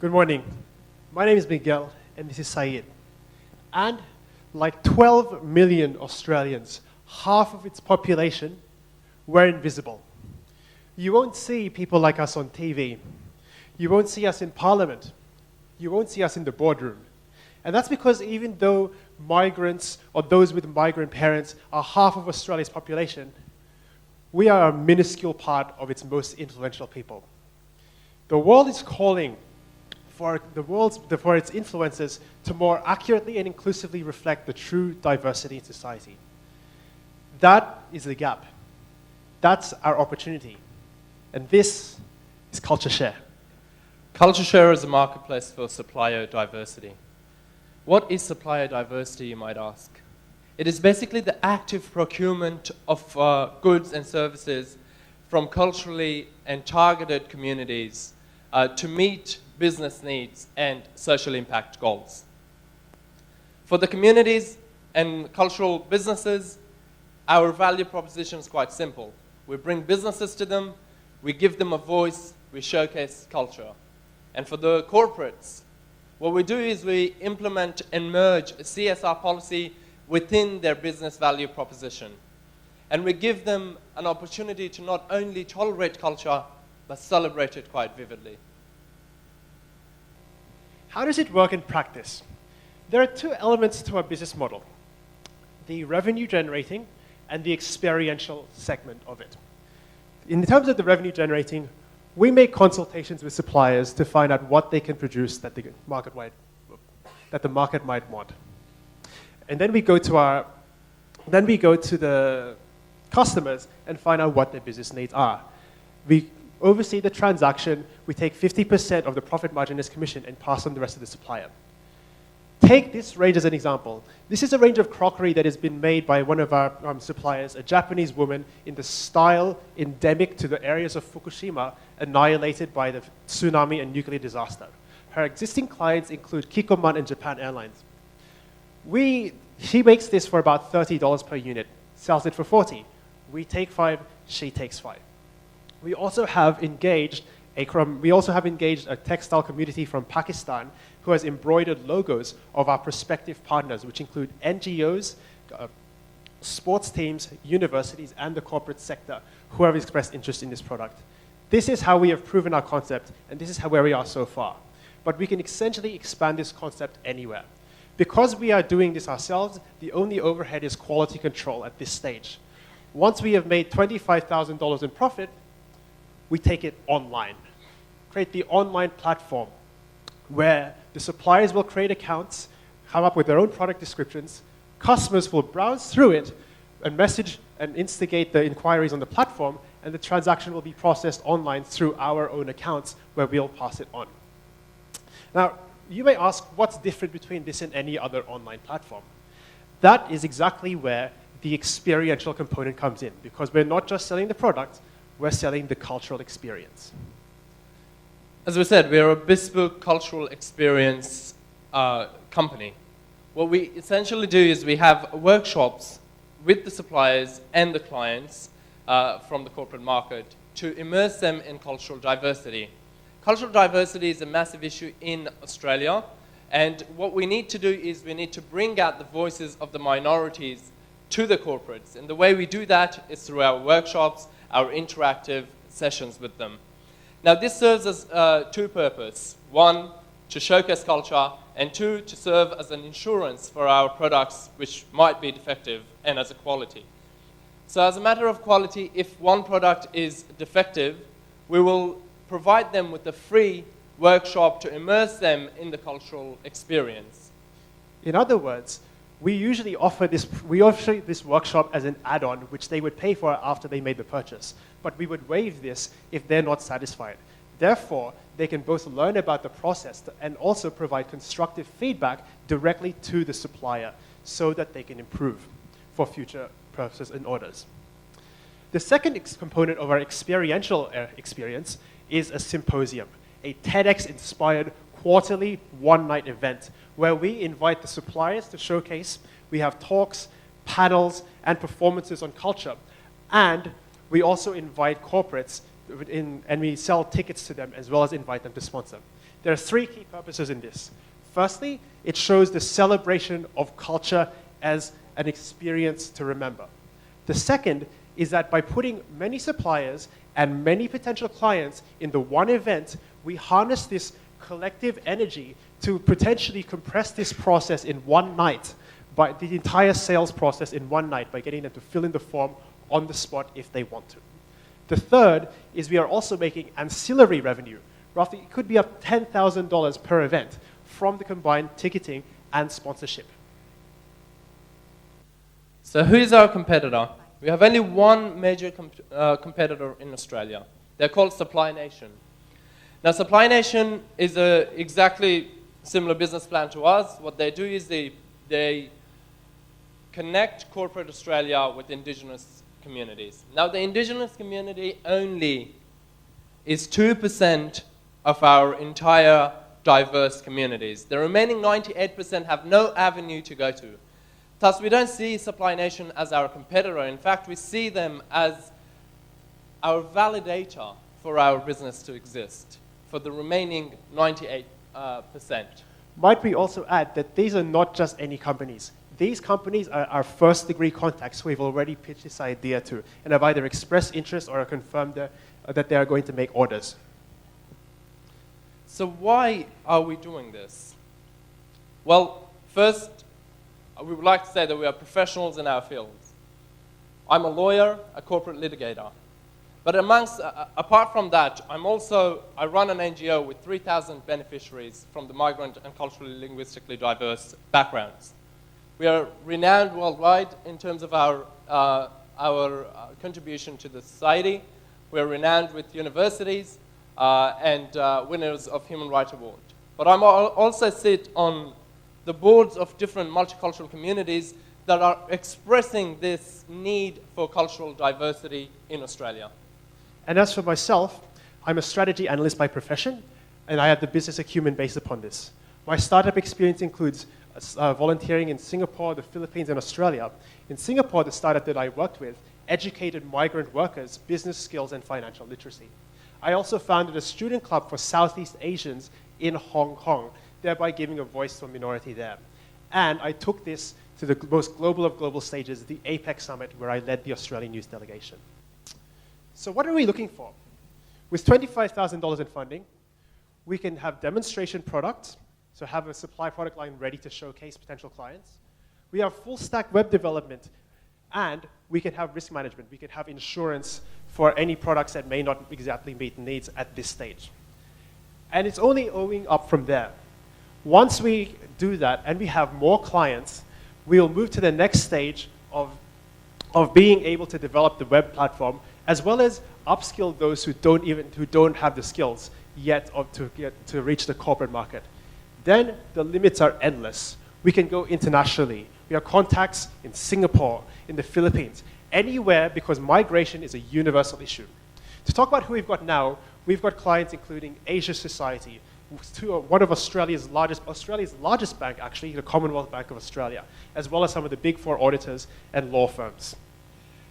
Good morning. My name is Miguel, and this is Saeed. And like 12 million Australians, half of its population were invisible. You won't see people like us on TV. You won't see us in Parliament. You won't see us in the boardroom. And that's because even though migrants or those with migrant parents are half of Australia's population, we are a minuscule part of its most influential people. The world is calling for its influences to more accurately and inclusively reflect the true diversity in society. That is the gap. That's our opportunity. And this is Culture Share. Culture Share is a marketplace for supplier diversity. What is supplier diversity, you might ask? It is basically the active procurement of goods and services from culturally and targeted communities to meet business needs and social impact goals. For the communities and cultural businesses, our value proposition is quite simple. We bring businesses to them, we give them a voice, we showcase culture. And for the corporates, what we do is we implement and merge a CSR policy within their business value proposition. And we give them an opportunity to not only tolerate culture, but celebrate it quite vividly. How does it work in practice? There are two elements to our business model: the revenue generating and the experiential segment of it. In terms of the revenue generating, we make consultations with suppliers to find out what they can produce that the market might want. And then we go to the customers and find out what their business needs are. We oversee the transaction, we take 50% of the profit margin as commission and pass on the rest to the supplier. Take this range as an example. This is a range of crockery that has been made by one of our suppliers, a Japanese woman, in the style endemic to the areas of Fukushima annihilated by the tsunami and nuclear disaster. Her existing clients include Kikoman and Japan Airlines. She makes this for about $30 per unit, sells it for $40. We take 5, she takes 5. We also have engaged a textile community from Pakistan who has embroidered logos of our prospective partners, which include NGOs, sports teams, universities, and the corporate sector who have expressed interest in this product. This is how we have proven our concept, and this is where we are so far. But we can essentially expand this concept anywhere. Because we are doing this ourselves, the only overhead is quality control at this stage. Once we have made $25,000 in profit, we take it online. Create the online platform where the suppliers will create accounts, come up with their own product descriptions, customers will browse through it and message and instigate the inquiries on the platform, and the transaction will be processed online through our own accounts where we'll pass it on. Now, you may ask, what's different between this and any other online platform? That is exactly where the experiential component comes in, because we're not just selling the product, we're selling the cultural experience. As we said, we're a bespoke cultural experience company. What we essentially do is we have workshops with the suppliers and the clients from the corporate market to immerse them in cultural diversity. Cultural diversity is a massive issue in Australia, and what we need to do is we need to bring out the voices of the minorities to the corporates. And the way we do that is through our workshops, our interactive sessions with them. Now, this serves as two purposes. One, to showcase culture, and two, to serve as an insurance for our products which might be defective, and as a quality. So as a matter of quality, if one product is defective, we will provide them with a free workshop to immerse them in the cultural experience. In other words, we offer this workshop as an add-on, which they would pay for after they made the purchase. But we would waive this if they're not satisfied. Therefore, they can both learn about the process and also provide constructive feedback directly to the supplier so that they can improve for future purchases and orders. The second component of our experiential experience is a symposium, a TEDx-inspired quarterly one-night event where we invite the suppliers to showcase. We have talks, panels, and performances on culture. And we also invite corporates and we sell tickets to them as well as invite them to sponsor. There are three key purposes in this. Firstly, it shows the celebration of culture as an experience to remember. The second is that by putting many suppliers and many potential clients in the one event, we harness this collective energy to potentially compress this process in one night, by the entire sales process in one night, by getting them to fill in the form on the spot if they want to. The third is we are also making ancillary revenue. Roughly, it could be up $10,000 per event from the combined ticketing and sponsorship. So who is our competitor? We have only one major competitor in Australia. They're called Supply Nation. Now, Supply Nation is a exactly similar business plan to us. What they do is they connect corporate Australia with Indigenous communities. Now, the Indigenous community only is 2% of our entire diverse communities. The remaining 98% have no avenue to go to. Thus, we don't see Supply Nation as our competitor. In fact, we see them as our validator for our business to exist, for the remaining 98%. Might we also add that these are not just any companies. These companies are our first-degree contacts who we've already pitched this idea to and have either expressed interest or confirmed that they are going to make orders. So why are we doing this? Well, first, we would like to say that we are professionals in our fields. I'm a lawyer, a corporate litigator. But apart from that, I run an NGO with 3,000 beneficiaries from the migrant and culturally linguistically diverse backgrounds. We are renowned worldwide in terms of our contribution to the society. We are renowned with universities and winners of Human Rights Award. But I also sit on the boards of different multicultural communities that are expressing this need for cultural diversity in Australia. And as for myself, I'm a strategy analyst by profession, and I have the business acumen based upon this. My startup experience includes volunteering in Singapore, the Philippines, and Australia. In Singapore, the startup that I worked with educated migrant workers, business skills, and financial literacy. I also founded a student club for Southeast Asians in Hong Kong, thereby giving a voice to a minority there. And I took this to the most global of global stages, the APEC Summit, where I led the Australian News delegation. So what are we looking for? With $25,000 in funding, we can have demonstration products, so have a supply product line ready to showcase potential clients. We have full stack web development, and we can have risk management. We can have insurance for any products that may not exactly meet needs at this stage. And it's only going up from there. Once we do that and we have more clients, we'll move to the next stage of being able to develop the web platform, as well as upskill those who don't have the skills yet to reach the corporate market. Then the limits are endless. We can go internationally. We have contacts in Singapore, in the Philippines, anywhere, because migration is a universal issue. To talk about who we've got now, we've got clients including Asia Society, one of Australia's largest bank, actually, the Commonwealth Bank of Australia, as well as some of the big four auditors and law firms.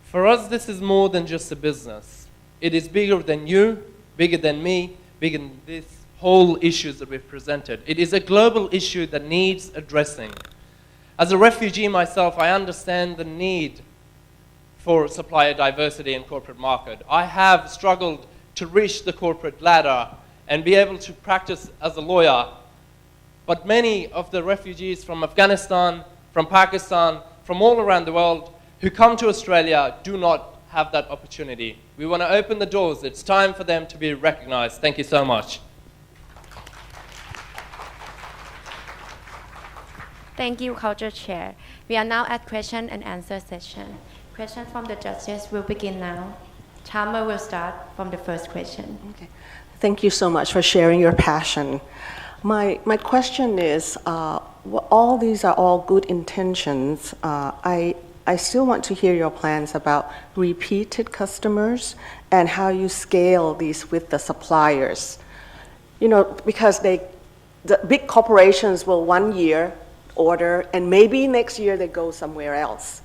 For us, this is more than just a business. It is bigger than you, bigger than me, bigger than this whole issues that we've presented. It is a global issue that needs addressing. As a refugee myself, I understand the need for supplier diversity in corporate market. I have struggled to reach the corporate ladder and be able to practice as a lawyer. But many of the refugees from Afghanistan, from Pakistan, from all around the world who come to Australia do not have that opportunity. We want to open the doors. It's time for them to be recognized. Thank you so much. Thank you, Culture Chair. We are now at question and answer session. Questions from the judges will begin now. Timer will start from the first question. Okay. Thank you so much for sharing your passion. My question is, all these are all good intentions. I still want to hear your plans about repeated customers and how you scale these with the suppliers. You know, because the big corporations will 1 year order, and maybe next year they go somewhere else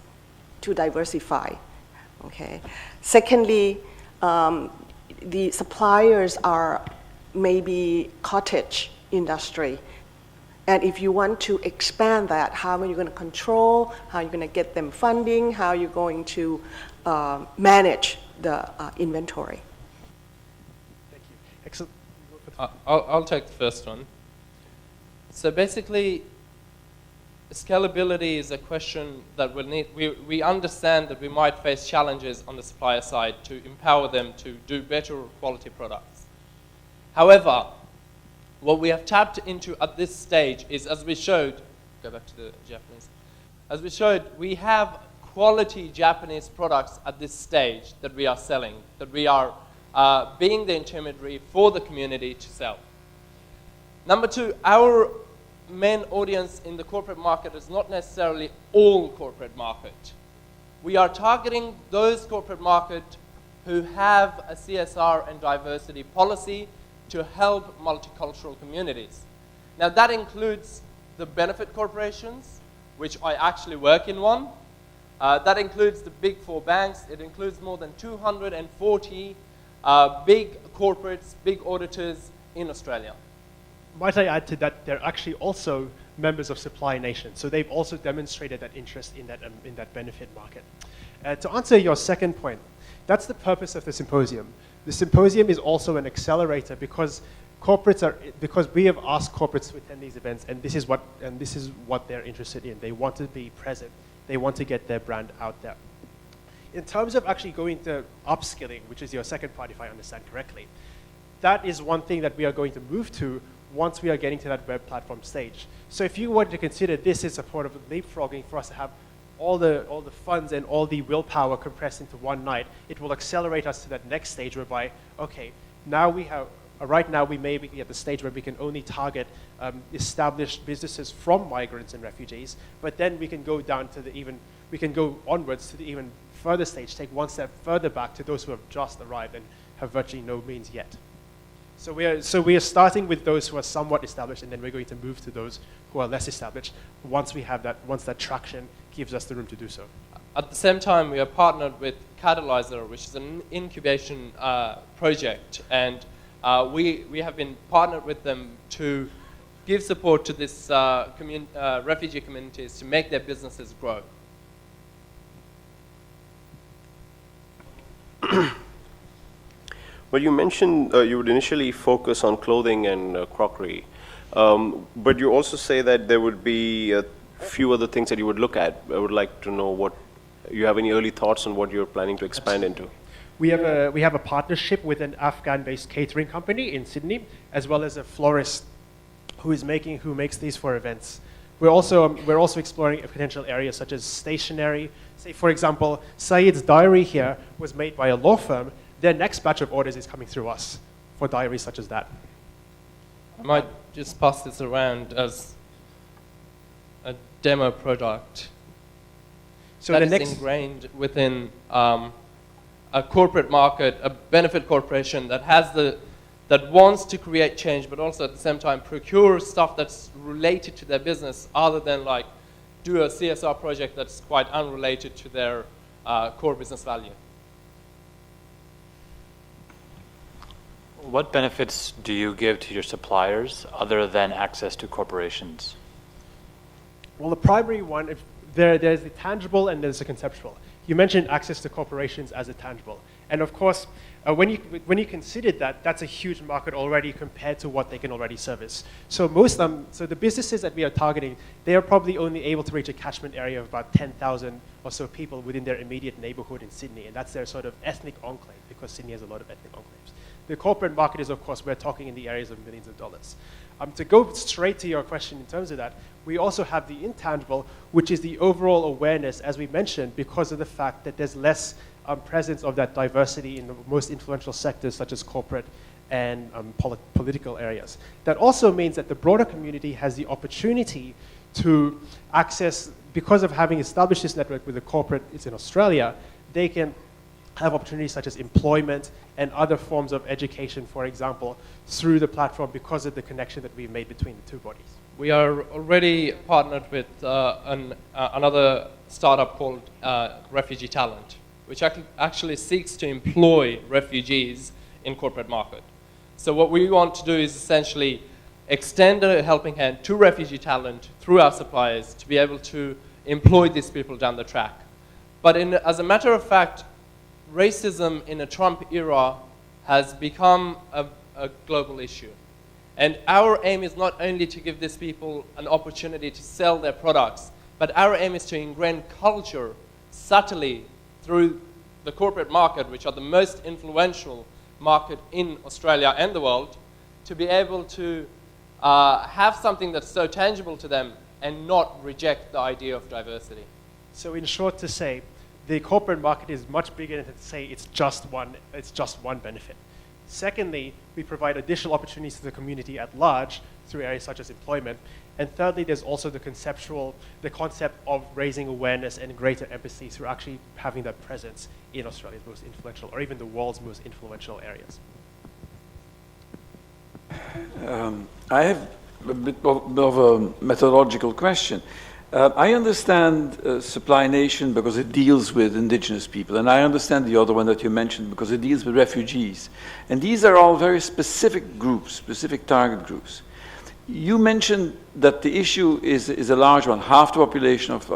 to diversify. Okay. Secondly, the suppliers are maybe cottage industry. And if you want to expand that, how are you going to control, how are you going to get them funding, how are you going to manage the inventory? Thank you. Excellent. I'll take the first one. So basically, scalability is a question that we'll need. We understand that we might face challenges on the supplier side to empower them to do better quality products. However, what we have tapped into at this stage is, as we showed, go back to the Japanese, as we showed, we have quality Japanese products at this stage that we are selling, that we are being the intermediary for the community to sell. Number two, our main audience in the corporate market is not necessarily all corporate market. We are targeting those corporate market who have a CSR and diversity policy to help multicultural communities. Now that includes the benefit corporations, which I actually work in one. That includes the big four banks. It includes more than 240 big corporates, big auditors in Australia. Might I add to that, they're actually also members of Supply Nation, so they've also demonstrated that interest in that benefit market. To answer your second point, that's the purpose of the symposium. The symposium is also an accelerator because we have asked corporates to attend these events, and this is what they're interested in. They want to be present. They want to get their brand out there. In terms of actually going to upskilling, which is your second part, if I understand correctly, that is one thing that we are going to move to once we are getting to that web platform stage. So if you were to consider this as a part of leapfrogging for us to have all the funds and all the willpower compressed into one night, it will accelerate us to that next stage whereby, okay, now we have, right now we may be at the stage where we can only target established businesses from migrants and refugees, but then we can go down to we can go onwards to the even further stage, take one step further back to those who have just arrived and have virtually no means yet. So we are starting with those who are somewhat established, and then we're going to move to those who are less established once that traction gives us the room to do so. At the same time, we are partnered with Catalyzer, which is an incubation project, and we have been partnered with them to give support to this refugee communities to make their businesses grow. Well, you mentioned you would initially focus on clothing and crockery, but you also say that there would be a few other things that you would look at. I would like to know what you have any early thoughts on what you're planning to expand into. We have a partnership with an Afghan-based catering company in Sydney, as well as a florist who makes these for events. We're also exploring potential areas such as stationery. Say, for example, Saeed's diary here was made by a law firm. Their next batch of orders is coming through us for diaries such as that. I might just pass this around as a demo product. So that is ingrained within a corporate market, a benefit corporation that wants to create change, but also at the same time procure stuff that's related to their business, other than like do a CSR project that's quite unrelated to their core business value. What benefits do you give to your suppliers other than access to corporations? Well, the primary one, there's the tangible and there's the conceptual. You mentioned access to corporations as a tangible. And of course, when you consider that, that's a huge market already compared to what they can already service. So the businesses that we are targeting, they are probably only able to reach a catchment area of about 10,000 or so people within their immediate neighborhood in Sydney. And that's their sort of ethnic enclave, because Sydney has a lot of ethnic enclaves. The corporate market is, of course, we're talking in the areas of millions of dollars. To go straight to your question in terms of that, we also have the intangible, which is the overall awareness, as we mentioned, because of the fact that there's less presence of that diversity in the most influential sectors, such as corporate and political areas. That also means that the broader community has the opportunity to access, because of having established this network with the corporates in Australia, they can have opportunities such as employment and other forms of education, for example, through the platform because of the connection that we've made between the two bodies. We are already partnered with another startup called Refugee Talent, which actually seeks to employ refugees in corporate market. So what we want to do is essentially extend a helping hand to refugee talent through our suppliers to be able to employ these people down the track. But as a matter of fact, racism in a Trump era has become a global issue. And our aim is not only to give these people an opportunity to sell their products, but our aim is to ingrain culture subtly through the corporate market, which are the most influential market in Australia and the world, to be able to have something that's so tangible to them and not reject the idea of diversity. So in short to say, the corporate market is much bigger than to say it's just one benefit. Secondly, we provide additional opportunities to the community at large through areas such as employment. And thirdly, there's also the concept of raising awareness and greater empathy through actually having that presence in Australia's most influential, or even the world's most influential areas. I have a bit of a methodological question. I understand Supply Nation because it deals with indigenous people, and I understand the other one that you mentioned because it deals with refugees. And these are all very specific groups, specific target groups. You mentioned that the issue is a large one. Half the population of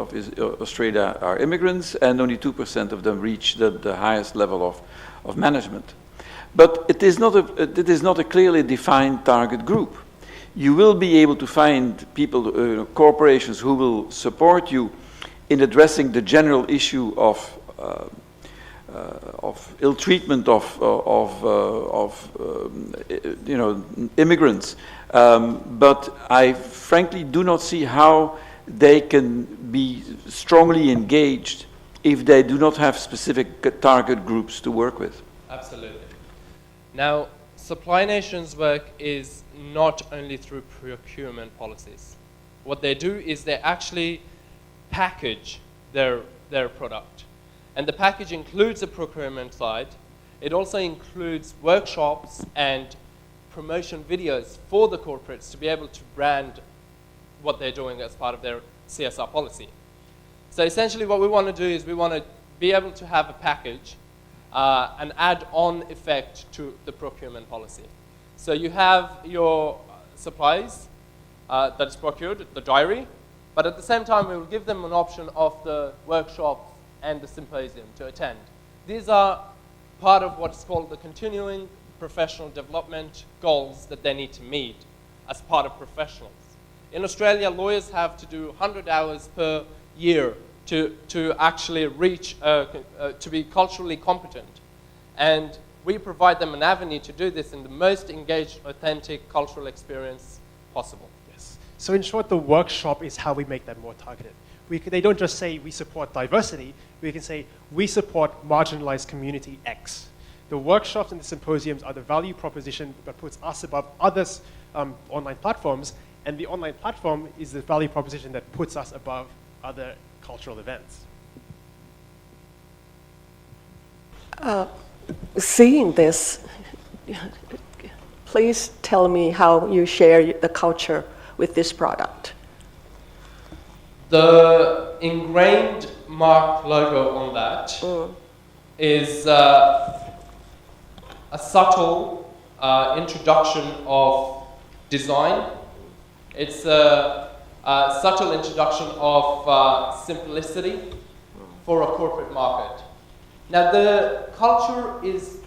Australia are immigrants, and only 2% of them reach the highest level of management. But it is not a clearly defined target group. You will be able to find people, corporations who will support you in addressing the general issue of ill treatment of immigrants. But I frankly do not see how they can be strongly engaged if they do not have specific target groups to work with. Absolutely. Now, Supply Nation's work is not only through procurement policies. What they do is they actually package their product. And the package includes a procurement side. It also includes workshops and promotion videos for the corporates to be able to brand what they're doing as part of their CSR policy. So essentially what we want to do is we want to be able to have a package, an add-on effect to the procurement policy. So you have your supplies that is procured, the diary, but at the same time we will give them an option of the workshops and the symposium to attend. These are part of what's called the continuing professional development goals that they need to meet as part of professionals. In Australia, lawyers have to do 100 hours per year to actually reach, to be culturally competent. And we provide them an avenue to do this in the most engaged, authentic cultural experience possible. Yes. So in short, the workshop is how we make that more targeted. They don't just say we support diversity, we can say we support marginalized community X. The workshops and the symposiums are the value proposition that puts us above other online platforms, and the online platform is the value proposition that puts us above other cultural events. Seeing this, please tell me how you share the culture with this product. The ingrained mark logo on that is a subtle introduction of design. It's a subtle introduction of simplicity for a corporate market. Now the culture is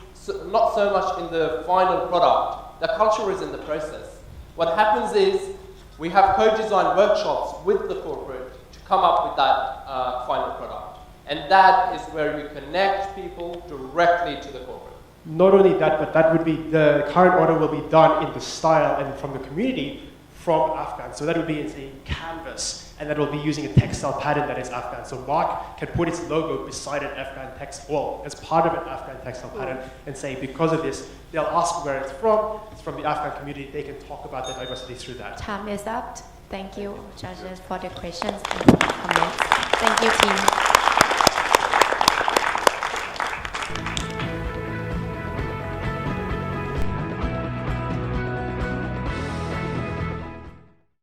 not so much in the final product. The culture is in the process. What happens is we have co-design workshops with the corporate to come up with that final product. And that is where you connect people directly to the corporate. Not only that, but that would be, the current order will be done in the style and from the community from Afghan. So that would be in a canvas, and that will be using a textile pattern that is Afghan. So Mark can put its logo beside an Afghan text, or as part of an Afghan textile pattern, and say because of this, they'll ask where it's from the Afghan community, they can talk about the diversity through that. Time is up. Thank you, judges, for the questions and comments. Thank you, team.